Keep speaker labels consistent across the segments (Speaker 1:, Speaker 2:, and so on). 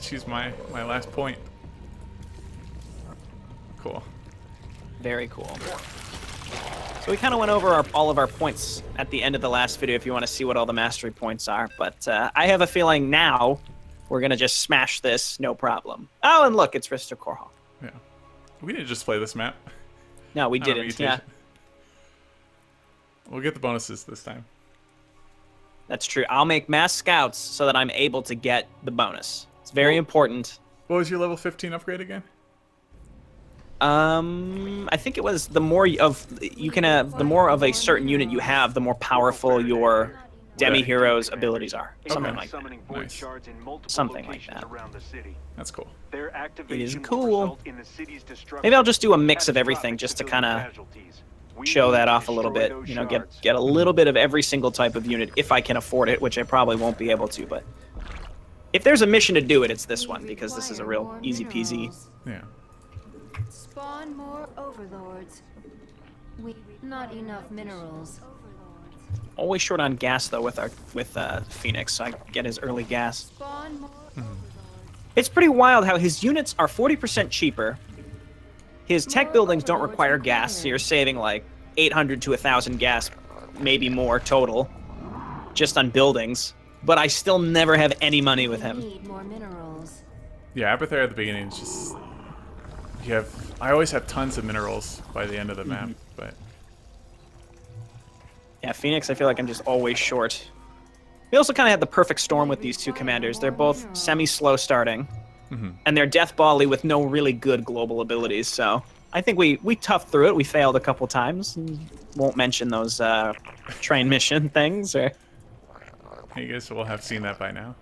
Speaker 1: She's my last point. Cool.
Speaker 2: Very cool. So we kind of went over all of our points at the end of the last video if you want to see what all the mastery points are. But I have a feeling now we're going to just smash this, no problem. Oh, and look, it's Risto Korhal.
Speaker 1: Yeah. We didn't just play this map.
Speaker 2: No, we didn't, yeah.
Speaker 1: We'll get the bonuses this time.
Speaker 2: That's true. I'll make mass scouts so that I'm able to get the bonus. It's very important.
Speaker 1: What was your level 15 upgrade again?
Speaker 2: I think it was the more of a certain unit you have, the more powerful your demi-hero's abilities are. Something like that.
Speaker 1: Nice.
Speaker 2: Something like that.
Speaker 1: That's cool.
Speaker 2: It is cool. Maybe I'll just do a mix of everything just to kind of show that off a little bit. You know, get a little bit of every single type of unit if I can afford it, which I probably won't be able to. But if there's a mission to do it, it's this one because this is a real easy peasy.
Speaker 1: Yeah.
Speaker 3: Spawn more overlords. Not enough minerals.
Speaker 2: Always short on gas though with Fenix, so I get his early gas.
Speaker 3: Spawn more
Speaker 2: It's pretty wild how his units are 40% cheaper. His tech buildings don't require gas, so you're saving like 800 to 1,000 gas, maybe more total, just on buildings. But I still never have any money with him.
Speaker 3: Need more minerals.
Speaker 1: Yeah, Abathur at the beginning is just I always have tons of minerals by the end of the map, but
Speaker 2: yeah, Fenix, I feel like I'm just always short. We also kind of had the perfect storm with these two commanders. They're both semi-slow starting, and they're Death Bally with no really good global abilities. So I think we toughed through it. We failed a couple times. Won't mention those train mission things. Or
Speaker 1: I guess we'll have seen that by now.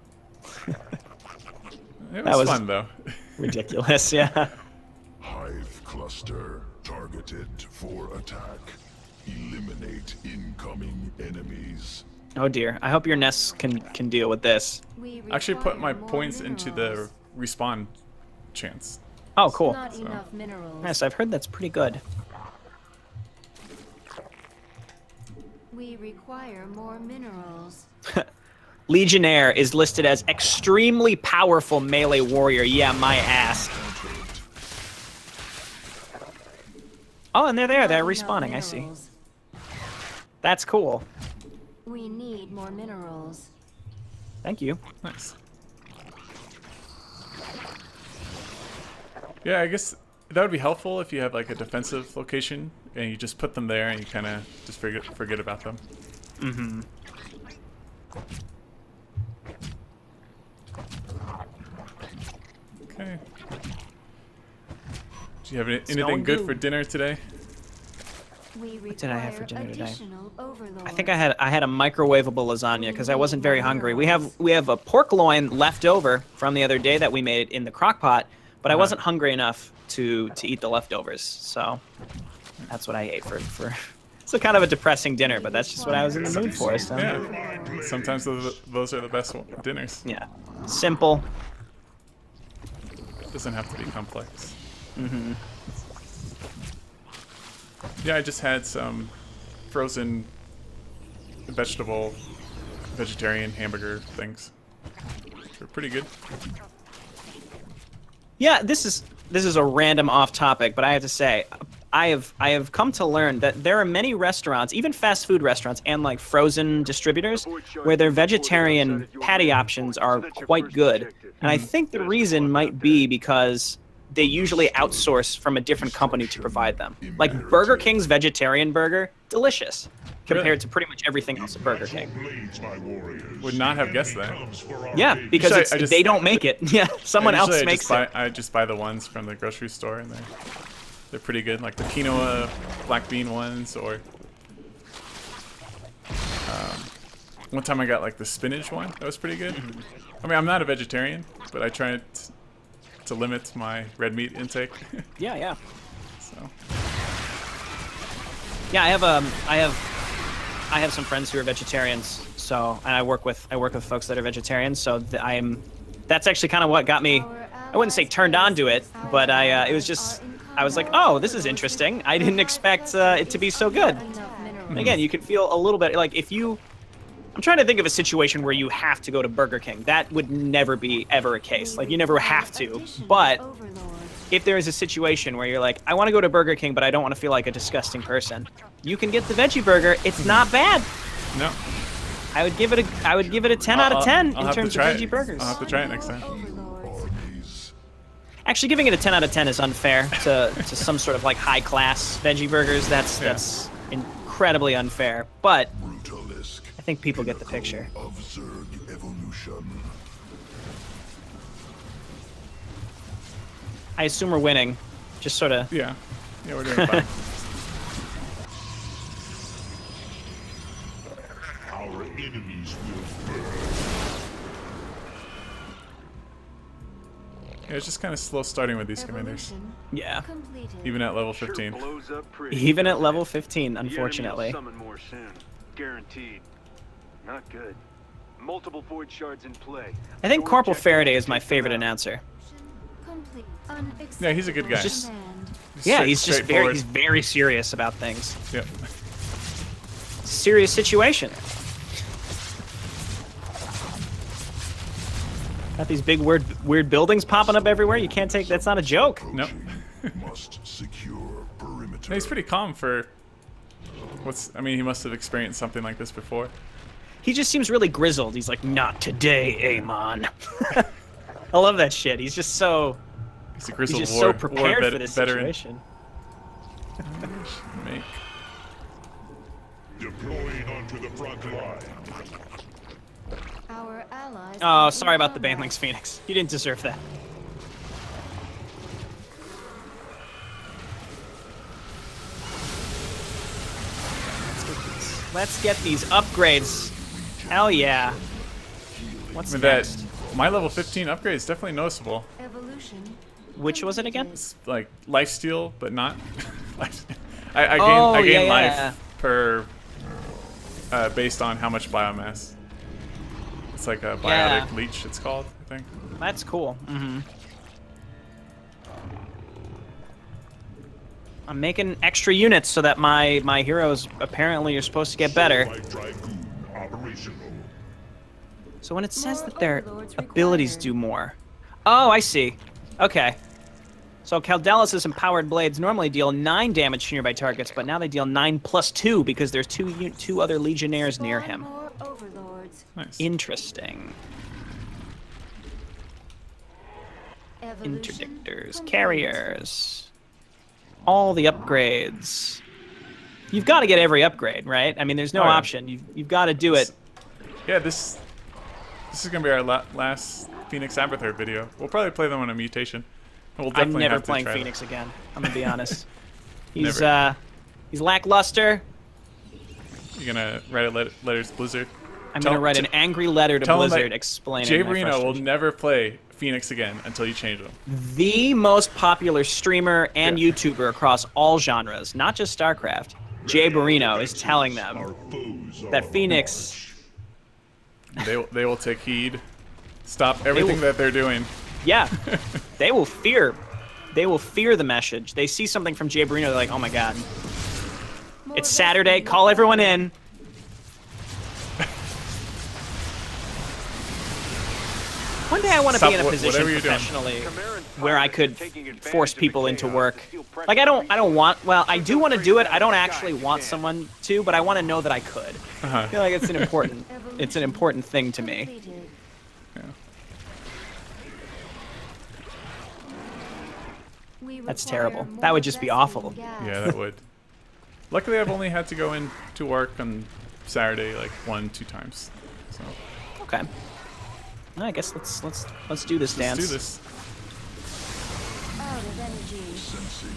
Speaker 1: It was fun though.
Speaker 2: Ridiculous, yeah.
Speaker 4: Hive cluster targeted for attack. Eliminate incoming enemies.
Speaker 2: Oh dear. I hope your nests can deal with this.
Speaker 1: I actually put my points into the respawn chance.
Speaker 2: Oh, cool.
Speaker 3: Not enough minerals.
Speaker 2: Yes, I've heard that's pretty good.
Speaker 3: We require more minerals.
Speaker 2: Legionnaire is listed as extremely powerful melee warrior. Yeah, my ass. Oh, and they're there. They're respawning. I see. That's cool.
Speaker 3: We need more minerals.
Speaker 2: Thank you.
Speaker 1: Nice. Yeah, I guess that would be helpful if you have like a defensive location and you just put them there and you kind of just forget about them.
Speaker 2: Mm-hmm.
Speaker 1: Okay. Do you have anything good for dinner today?
Speaker 2: What did I have for dinner today? I think I had a microwavable lasagna because I wasn't very hungry. We have a pork loin left over from the other day that we made in the crock pot, but I wasn't hungry enough to eat the leftovers, so that's what I ate for. It's kind of a depressing dinner, but that's just what I was in the mood for. So.
Speaker 1: Yeah. Sometimes those are the best dinners.
Speaker 2: Yeah. Simple.
Speaker 1: Doesn't have to be complex.
Speaker 2: Mm-hmm.
Speaker 1: Yeah, I just had some frozen vegetarian hamburger things. They're pretty good.
Speaker 2: Yeah, this is a random off topic, but I have to say, I have come to learn that there are many restaurants, even fast food restaurants and like frozen distributors, where their vegetarian patty options are quite good. And I think the reason might be because they usually outsource from a different company to provide them. Like Burger King's vegetarian burger, delicious, compared to pretty much everything else at Burger King.
Speaker 1: Would not have guessed that.
Speaker 2: Yeah, because they don't make it. Yeah, someone else makes it.
Speaker 1: I just buy the ones from the grocery store, and they're pretty good. Like the quinoa, black bean ones, or one time I got like the spinach one. That was pretty good. I mean, I'm not a vegetarian, but I try to limit my red meat intake.
Speaker 2: Yeah.
Speaker 1: So.
Speaker 2: Yeah, I have some friends who are vegetarians. So, and I work with folks that are vegetarians. So that's actually kind of what got me. I wouldn't say turned on to it, but I was like, oh, this is interesting. I didn't expect it to be so good. And again, you can feel a little bit like if you I'm trying to think of a situation where you have to go to Burger King. That would never be ever a case. Like, you never have to. But if there is a situation where you're like, I want to go to Burger King, but I don't want to feel like a disgusting person, you can get the veggie burger. It's not bad.
Speaker 1: No.
Speaker 2: I would give it a 10 out of 10 in terms of veggie burgers.
Speaker 1: I'll have to try it next time.
Speaker 4: Armies.
Speaker 2: Actually, giving it a 10 out of 10 is unfair to some sort of like high class veggie burgers. That's incredibly unfair. But
Speaker 4: Brutalisk.
Speaker 2: I think people get the picture.
Speaker 4: Of Zerg evolution.
Speaker 2: I assume we're winning. Just sort of.
Speaker 1: Yeah. Yeah, we're doing fine.
Speaker 4: Our enemies will burn.
Speaker 1: Yeah, it's just kind of slow starting with these commanders.
Speaker 2: Yeah.
Speaker 3: Completed.
Speaker 1: Even at level 15.
Speaker 5: Blows up pretty.
Speaker 2: Even at level 15,
Speaker 5: The enemy will
Speaker 2: unfortunately.
Speaker 5: summon more soon. Guaranteed. Not good. Multiple void shards in play.
Speaker 2: I think
Speaker 5: Your
Speaker 2: Corporal
Speaker 5: objective
Speaker 2: Faraday
Speaker 5: is
Speaker 2: is my
Speaker 5: to take them
Speaker 2: favorite
Speaker 5: out.
Speaker 2: announcer.
Speaker 3: Complete.
Speaker 1: Yeah, he's a good guy.
Speaker 2: Just-
Speaker 3: Command.
Speaker 2: Yeah, he's just
Speaker 1: straightforward.
Speaker 2: very serious about things.
Speaker 1: Yep.
Speaker 2: Serious situation. Got these big weird buildings popping up everywhere. You can't take. That's not a joke.
Speaker 1: Nope.
Speaker 4: Must secure perimeter.
Speaker 1: Yeah, he's pretty calm for I mean, he must have experienced something like this before.
Speaker 2: He just seems really grizzled. He's like, not today, Amon. I love that shit. He's just so.
Speaker 1: He's a
Speaker 2: He's
Speaker 1: grizzled
Speaker 2: just
Speaker 1: war,
Speaker 2: so prepared for this
Speaker 1: veteran.
Speaker 2: situation.
Speaker 1: Make.
Speaker 4: Deploying onto the front line.
Speaker 3: Our allies.
Speaker 2: Oh, sorry about the Banlings Phoenix. You didn't deserve that. Let's get these upgrades. Hell yeah. What's
Speaker 1: I mean,
Speaker 2: next?
Speaker 1: my level 15 upgrade is definitely noticeable.
Speaker 3: Evolution.
Speaker 2: Which was it again?
Speaker 1: It's like lifesteal, but not. I
Speaker 2: Oh,
Speaker 1: gain
Speaker 2: yeah,
Speaker 1: life
Speaker 2: yeah.
Speaker 1: per based on how much biomass. It's like a biotic
Speaker 2: Yeah.
Speaker 1: leech. It's called, I think.
Speaker 2: That's cool. I'm making extra units so that my heroes apparently are supposed to get better.
Speaker 4: Light Dragoon operational.
Speaker 2: So when it says
Speaker 3: More
Speaker 2: that their
Speaker 3: overlords
Speaker 2: abilities
Speaker 3: required.
Speaker 2: do more. Oh, I see. Okay. So Caldelis' empowered blades normally deal 9 damage to nearby targets, but now they deal 9 plus 2 because there's two other legionnaires near
Speaker 3: Spawn
Speaker 2: him.
Speaker 3: More overlords.
Speaker 1: Nice.
Speaker 2: Interesting.
Speaker 3: Evolution
Speaker 2: Interdictors,
Speaker 3: complete.
Speaker 2: carriers. All the upgrades. You've got to get every upgrade, right? I mean, there's no
Speaker 1: Oh, yeah.
Speaker 2: option. You've got to do it.
Speaker 1: Yeah, this is gonna be our last Phoenix Abathur video. We'll probably play them on a mutation. And we'll
Speaker 2: I'm
Speaker 1: definitely
Speaker 2: never
Speaker 1: have to
Speaker 2: playing
Speaker 1: try
Speaker 2: Phoenix again. I'm gonna be honest.
Speaker 1: Never.
Speaker 2: He's lackluster.
Speaker 1: You're gonna write letters to Blizzard.
Speaker 2: I'm gonna write an angry letter to
Speaker 1: tell him that
Speaker 2: Blizzard explaining my
Speaker 1: Jayborino will
Speaker 2: frustration.
Speaker 1: never play Phoenix again until you change them.
Speaker 2: The most popular streamer and
Speaker 1: Yeah.
Speaker 2: YouTuber across all genres, not just StarCraft. Jayborino is telling them
Speaker 4: Our foes are
Speaker 2: that Phoenix.
Speaker 1: They will take heed. Stop everything that they're doing.
Speaker 2: Yeah, they will fear. They will fear the message. They see something from Jayborino, they're like, oh my god.
Speaker 3: More
Speaker 2: It's Saturday,
Speaker 3: destiny
Speaker 2: call everyone in. One day I want to
Speaker 1: Stop
Speaker 2: be in a
Speaker 1: wha-
Speaker 2: position
Speaker 1: whatever you're doing.
Speaker 2: professionally
Speaker 5: Chimera
Speaker 2: where I
Speaker 5: pilots
Speaker 2: could
Speaker 5: are taking advantage
Speaker 2: force
Speaker 5: of the
Speaker 2: people into
Speaker 5: chaos
Speaker 2: work.
Speaker 5: to steal
Speaker 2: Like I don't want, well, I do want to do it. I don't
Speaker 5: Sky
Speaker 2: actually
Speaker 5: if you
Speaker 2: want
Speaker 5: can.
Speaker 2: someone to, but I want to know that I could. I feel like it's an important thing to me.
Speaker 3: completed.
Speaker 1: Yeah.
Speaker 3: We
Speaker 2: That's
Speaker 3: require
Speaker 2: terrible.
Speaker 3: more
Speaker 2: That would just be
Speaker 3: destiny
Speaker 2: awful.
Speaker 3: gas.
Speaker 1: Yeah, that would. Luckily, I've only had to go in to work on Saturday like 1-2 times. So
Speaker 2: Okay. I guess let's do this dance.
Speaker 1: let's do this.
Speaker 3: Out of energy.
Speaker 4: sensing.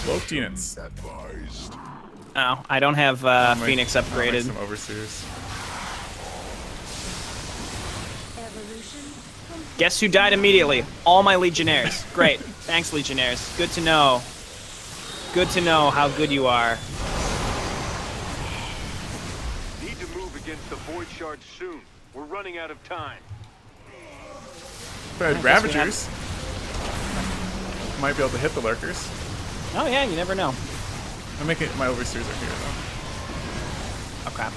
Speaker 1: Cloaked units.
Speaker 4: Advised.
Speaker 2: Oh, I don't have Phoenix
Speaker 1: I'll make
Speaker 2: upgraded.
Speaker 1: some overseers.
Speaker 3: Evolution complete.
Speaker 2: Guess who died immediately? All my Legionnaires. Great. Thanks, Legionnaires. Good to know. Good to know how good you are.
Speaker 5: Need to move against the void shards soon. We're running out of time.
Speaker 1: If I had
Speaker 2: guess we
Speaker 1: Ravagers, might be able to hit the lurkers.
Speaker 2: Oh yeah, you never know.
Speaker 1: I'm making my overseers are here though.
Speaker 2: Okay.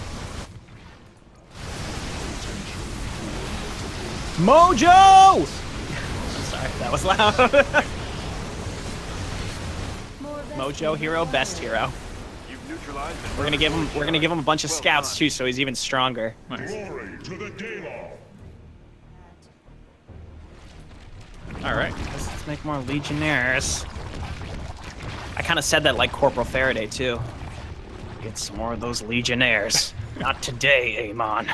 Speaker 2: Mojo! I'm sorry, that was loud.
Speaker 3: More
Speaker 2: Mojo hero, best hero.
Speaker 5: You've neutralized it.
Speaker 2: We're gonna give him a bunch of scouts too, so he's even stronger.
Speaker 1: Nice.
Speaker 4: Glory to the Daylon.
Speaker 1: All right.
Speaker 2: Let's make more legionnaires. I kind of said that like Corporal Faraday too. Get some more of those legionnaires. Not today, Amon.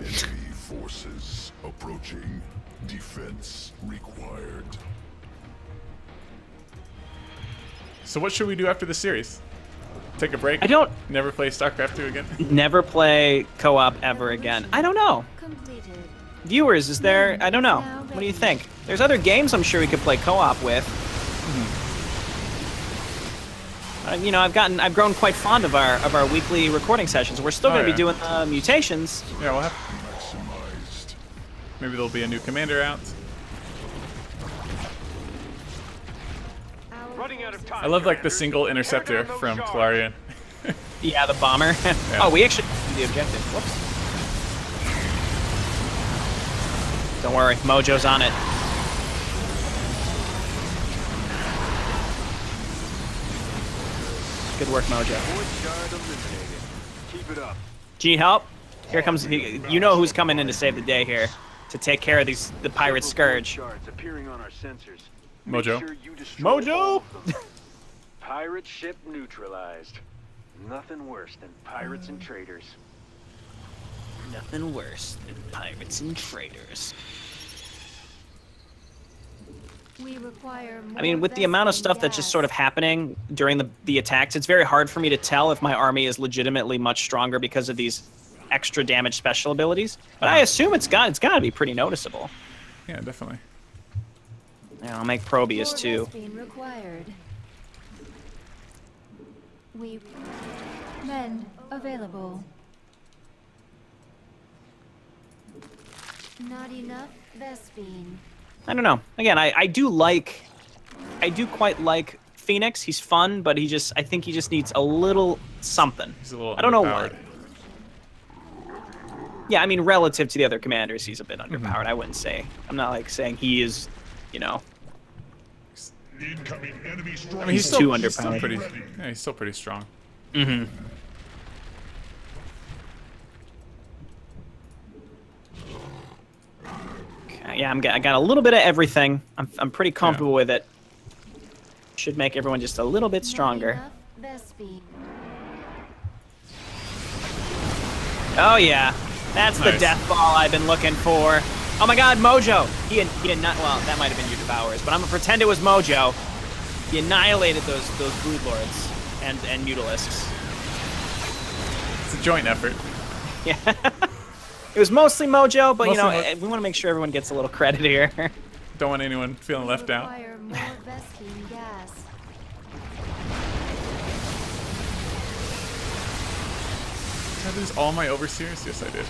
Speaker 4: Enemy forces approaching. Defense required.
Speaker 1: So what should we do after the series? Take a break?
Speaker 2: I don't
Speaker 1: Never play StarCraft 2 again?
Speaker 2: never play co-op ever again. I don't know.
Speaker 3: completed.
Speaker 2: Viewers, is there? I don't know. What do you think? There's other games I'm sure we could play co-op with. You know, I've grown quite fond of our weekly recording sessions. We're still
Speaker 1: Oh,
Speaker 2: going to
Speaker 1: yeah.
Speaker 2: be doing mutations.
Speaker 1: Yeah, we'll have.
Speaker 4: Maximized.
Speaker 1: Maybe there'll be a new commander out.
Speaker 5: Running out of time.
Speaker 1: I love like the
Speaker 5: Commanders.
Speaker 1: single interceptor
Speaker 5: Working on those
Speaker 1: from
Speaker 5: shards.
Speaker 1: Polarian.
Speaker 2: Yeah, the bomber. Oh, we actually did the objective. Whoops. Don't worry, Mojo's on it. Good work, Mojo.
Speaker 5: Void shard eliminated. Keep it up.
Speaker 2: G help. Here comes. You know who's coming in to save the day here, to take care of the pirate
Speaker 5: Several void
Speaker 2: scourge.
Speaker 5: shards appearing on our sensors. Make
Speaker 1: Mojo.
Speaker 5: sure you destroy
Speaker 2: Mojo!
Speaker 5: all of them. Pirate ship neutralized. Nothing worse than pirates and traitors.
Speaker 2: Nothing worse than pirates and traitors.
Speaker 3: We require more
Speaker 2: I mean, with the amount of
Speaker 3: vesting
Speaker 2: stuff that's just
Speaker 3: gas.
Speaker 2: sort of happening during the attacks, it's very hard for me to tell if my army is legitimately much stronger because of these extra damage special abilities. But I assume it's got to be pretty noticeable.
Speaker 1: Yeah, definitely.
Speaker 2: Yeah, I'll make Probius
Speaker 3: More
Speaker 2: too.
Speaker 3: vesting required. We men available. Not enough Vespine.
Speaker 2: I don't know. Again, I do quite like Fenix. He's fun, but I think he just needs a little something.
Speaker 1: He's a little
Speaker 2: I don't know
Speaker 1: underpowered.
Speaker 2: what. Yeah, I mean, relative to the other commanders, he's a bit
Speaker 1: Mm-hmm.
Speaker 2: underpowered. I wouldn't say. I'm not like saying he is, you know.
Speaker 4: Incoming enemy strike.
Speaker 1: I mean,
Speaker 2: He's too
Speaker 1: he's still
Speaker 2: underpowered.
Speaker 1: pretty. Yeah, he's still pretty strong.
Speaker 2: Mm-hmm. Okay, yeah, I got a little bit of everything. I'm pretty comfortable with it. Should make everyone just a little bit stronger.
Speaker 3: Not enough Vespine.
Speaker 2: Oh yeah, that's the
Speaker 1: Nice.
Speaker 2: death ball I've been looking for. Oh my God, Mojo! He had not. Well, that might have been your devourers, but I'm gonna pretend it was Mojo. He annihilated those brood lords and mutalisks.
Speaker 1: It's a joint effort.
Speaker 2: Yeah. It was mostly Mojo, but
Speaker 1: Mostly
Speaker 2: we want to make sure everyone gets a little credit here.
Speaker 1: Don't want anyone feeling
Speaker 3: We
Speaker 1: left out.
Speaker 3: require more Vespine gas.
Speaker 1: Did I lose all my overseers? Yes, I did.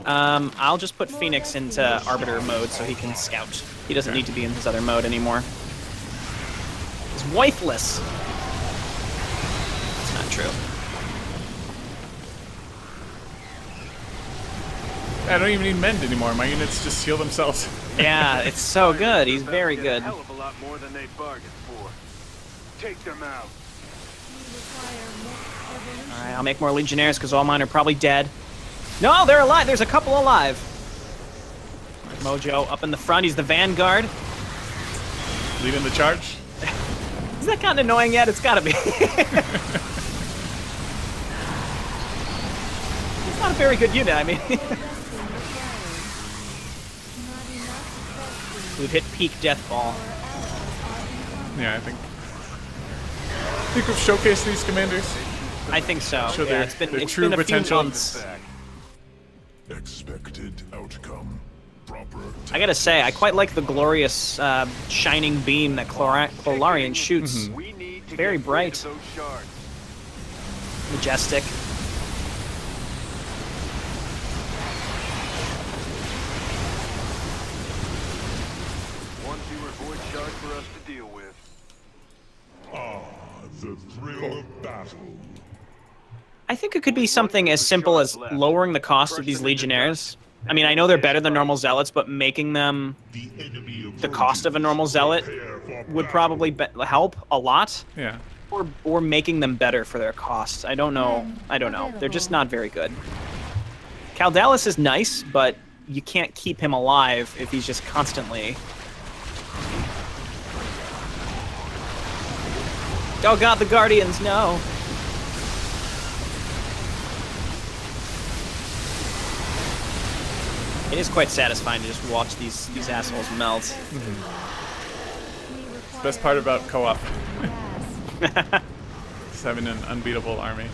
Speaker 2: I'll just put Phoenix into Arbiter mode so he can scout. He doesn't
Speaker 1: Okay.
Speaker 2: need to be in his other mode anymore. He's wifeless. That's not true.
Speaker 1: I don't even need mend anymore. My units just heal themselves.
Speaker 2: Yeah, it's so good. He's very
Speaker 5: Get
Speaker 2: good.
Speaker 5: A hell of a lot more than they bargained for. Take them out.
Speaker 3: We require more evolution.
Speaker 2: All right, I'll make more Legionnaires because all mine are probably dead. No, they're alive. There's a couple alive. Mojo up in the front. He's the vanguard.
Speaker 1: Leading the charge.
Speaker 2: Is that kind of annoying yet? It's gotta be. It's not a very good unit. I mean,
Speaker 3: Vespine required. Not enough Vespine.
Speaker 2: we've hit peak death ball.
Speaker 3: Our allies are in
Speaker 1: Yeah, I think we've showcased these commanders.
Speaker 2: I think so.
Speaker 1: Show
Speaker 2: Yeah,
Speaker 1: their-
Speaker 2: it's been
Speaker 1: their
Speaker 2: it's
Speaker 1: true
Speaker 2: been a few
Speaker 1: potential.
Speaker 2: months.
Speaker 4: Expected outcome. Proper.
Speaker 2: I gotta say, I quite like the glorious shining beam that Clolarian shoots.
Speaker 5: We need to
Speaker 2: Very
Speaker 5: get rid
Speaker 2: bright.
Speaker 5: of those shards.
Speaker 2: Majestic.
Speaker 5: One fewer void shard for us to deal with.
Speaker 4: Ah, the thrill of battle.
Speaker 2: I think it could be something as simple as lowering the cost of these Legionnaires. I mean, I know they're better than normal Zealots, but making them the cost of a normal Zealot would probably help a lot.
Speaker 1: Yeah.
Speaker 2: Or making them better for their costs. I don't know. They're just not very good. Caldalis is nice, but you can't keep him alive if he's just constantly... Oh god, the Guardians, no! It is quite satisfying to just watch these assholes melt.
Speaker 1: Best part about co-op. Just having an unbeatable army.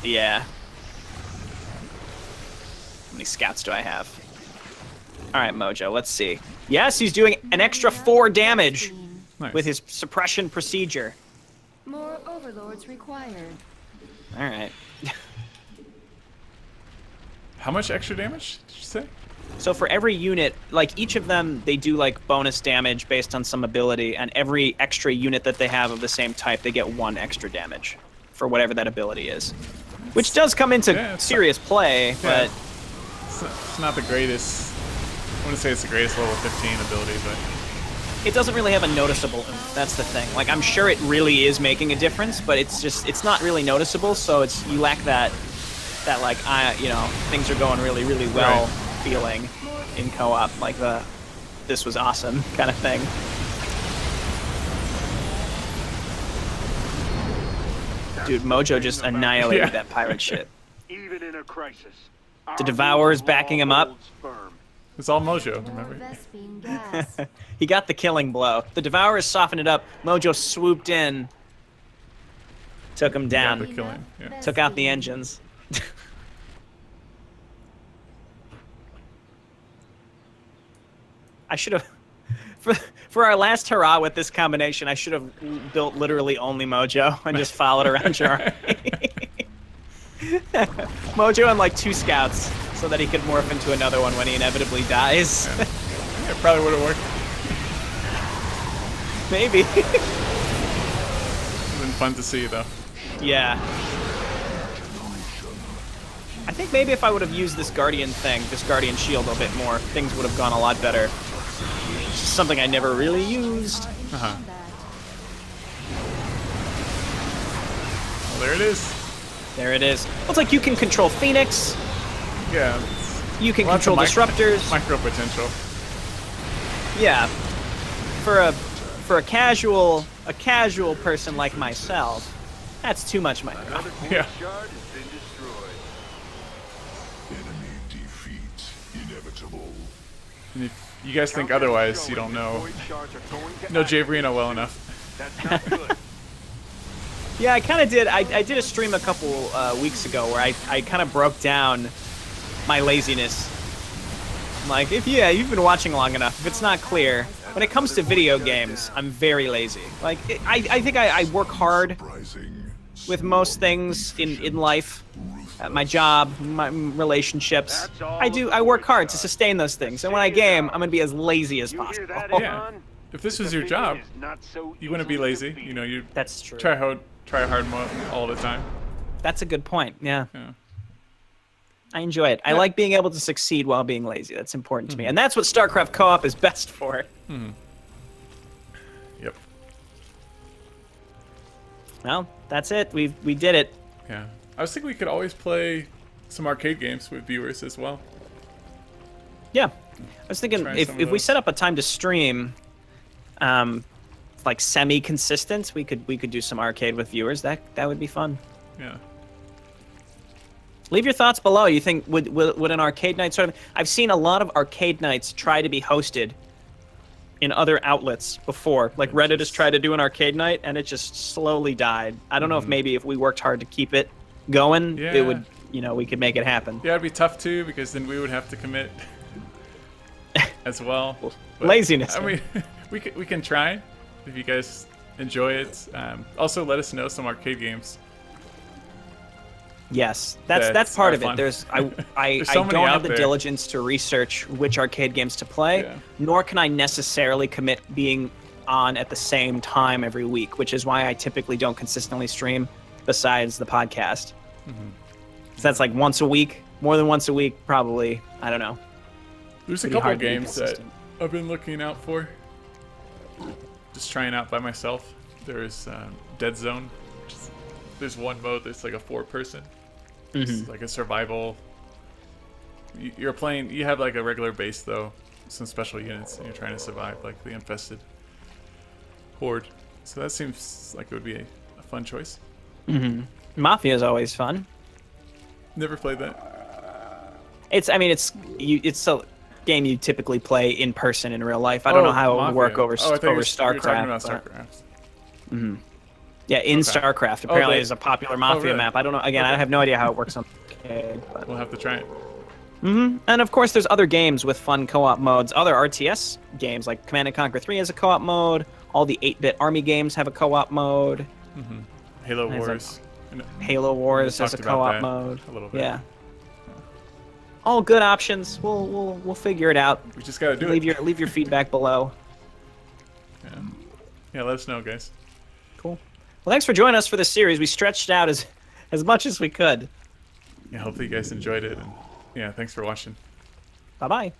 Speaker 2: Yeah. How many scouts do I have? Alright, Mojo, let's see. Yes, he's doing an extra 4 damage
Speaker 1: Nice.
Speaker 2: with his suppression procedure.
Speaker 3: More overlords required.
Speaker 2: Alright.
Speaker 1: How much extra damage did you say?
Speaker 2: So for every unit, like each of them, they do like bonus damage based on some ability, and every extra unit that they have of the same type, they get 1 extra damage for whatever that ability is. Which does come into serious play, but...
Speaker 1: It's not the greatest... I wouldn't say it's the greatest level 15 ability, but...
Speaker 2: It doesn't really have a noticeable oomph, that's the thing. Like, I'm sure it really is making a difference, but it's not really noticeable, so you lack that like, things are going really, really well feeling in co-op, like this was awesome kind of thing. Dude, Mojo just annihilated that pirate ship.
Speaker 5: Even in a crisis,
Speaker 2: The Devourer's backing him up.
Speaker 1: It's all Mojo,
Speaker 3: More
Speaker 1: remember?
Speaker 3: Vespine gas.
Speaker 2: He got the killing blow. The Devourer's softened it up. Mojo swooped in. Took him down.
Speaker 1: The killing. Yeah.
Speaker 2: Took out the engines. I should have... For our last hurrah with this combination, I should have built literally only Mojo and just followed around your army. Mojo and like 2 scouts so that he could morph into another one when he inevitably dies.
Speaker 1: Yeah. It probably would have worked.
Speaker 2: Maybe.
Speaker 1: It would have been fun to see, though.
Speaker 2: Yeah. I think maybe if I would have used this Guardian thing, this Guardian shield a bit more, things would have gone a lot better. It's just something I never really used.
Speaker 1: Uh-huh. Well, there it is.
Speaker 2: There it is. Looks like you can control Fenix.
Speaker 1: Yeah.
Speaker 2: You can
Speaker 1: Lots
Speaker 2: control
Speaker 1: of
Speaker 2: disruptors.
Speaker 1: Micro potential.
Speaker 2: Yeah. For a casual person like myself, that's too much micro.
Speaker 1: Yeah.
Speaker 5: Shard has been destroyed.
Speaker 4: Enemy defeat inevitable.
Speaker 1: And if you guys think otherwise, you don't know Jayborino well enough.
Speaker 5: That's not good.
Speaker 2: Yeah, I kind of did. I did a stream a couple weeks ago where I kind of broke down my laziness. Like, you've been watching long enough, if it's not clear, when it comes to video games, I'm very lazy. Like, I think I work hard with most things in life. My job, my relationships. I work hard to sustain those things. And when I game, I'm going to be as lazy as possible.
Speaker 1: Yeah. If this was your job, you wouldn't be lazy. You know, you
Speaker 2: That's true.
Speaker 1: try hard all the time.
Speaker 2: That's a good point, yeah.
Speaker 1: Yeah.
Speaker 2: I enjoy it. I like being able to succeed while being lazy. That's important to me. And that's what StarCraft Co-op is best for.
Speaker 1: Yep.
Speaker 2: Well, that's it. We did it.
Speaker 1: Yeah. I was thinking we could always play some arcade games with viewers as well.
Speaker 2: Yeah. I was thinking
Speaker 1: Try
Speaker 2: if
Speaker 1: some of
Speaker 2: we
Speaker 1: those.
Speaker 2: set up a time to stream, like semi-consistent, we could do some arcade with viewers. That would be fun.
Speaker 1: Yeah.
Speaker 2: Leave your thoughts below. You think would an arcade night sort of? I've seen a lot of arcade nights try to be hosted in other outlets before. Like Reddit has tried to do an arcade night, and it just slowly died. I don't know if maybe if we worked hard to keep it going,
Speaker 1: Yeah.
Speaker 2: it would, we could make it happen.
Speaker 1: Yeah, it'd be tough too because then we would have to commit as well. But,
Speaker 2: Laziness.
Speaker 1: I mean, we can try if you guys enjoy it. Also, let us know some arcade games.
Speaker 2: Yes,
Speaker 1: That's
Speaker 2: that's part of
Speaker 1: fun.
Speaker 2: it. There's I
Speaker 1: There's so many
Speaker 2: don't
Speaker 1: out
Speaker 2: have the
Speaker 1: there.
Speaker 2: diligence to research which arcade games to play,
Speaker 1: Yeah.
Speaker 2: nor can I necessarily commit being on at the same time every week, which is why I typically don't consistently stream besides the podcast. So that's like once a week, more than once a week, probably. I don't know.
Speaker 1: There's a
Speaker 2: Pretty
Speaker 1: couple
Speaker 2: hard to be
Speaker 1: games that
Speaker 2: consistent.
Speaker 1: I've been looking out for. Just trying out by myself. There's Dead Zone. There's one mode that's like a 4-person. It's like a survival. You're playing. You have like a regular base though, some special units, and you're trying to survive like the infested horde. So that seems like it would be a fun choice.
Speaker 2: Mafia is always fun.
Speaker 1: Never played that.
Speaker 2: It's a game you typically play in person in real life. I don't know how it would work over
Speaker 1: I thought you were
Speaker 2: StarCraft.
Speaker 1: talking about
Speaker 2: but-
Speaker 1: StarCraft.
Speaker 2: Yeah, in
Speaker 1: Okay.
Speaker 2: StarCraft. Apparently,
Speaker 1: they-
Speaker 2: there's a popular Mafia
Speaker 1: really?
Speaker 2: map. I don't know. Again, I have no idea how it works on arcade. But...
Speaker 1: We'll have to try it.
Speaker 2: And of course, there's other games with fun co-op modes. Other RTS games like Command & Conquer 3 has a co-op mode. All the 8-bit Army games have a co-op mode.
Speaker 1: Halo
Speaker 2: There's
Speaker 1: Wars.
Speaker 2: Halo Wars has a
Speaker 1: talked about
Speaker 2: co-op
Speaker 1: that
Speaker 2: mode.
Speaker 1: a little bit.
Speaker 2: Yeah. All good options. We'll figure it out.
Speaker 1: We just gotta do
Speaker 2: Leave
Speaker 1: it.
Speaker 2: your feedback below.
Speaker 1: Yeah, let us know, guys.
Speaker 2: Cool. Well, thanks for joining us for this series. We stretched out as much as we could.
Speaker 1: Yeah, hopefully you guys enjoyed it. And yeah, thanks for watching.
Speaker 2: Bye bye.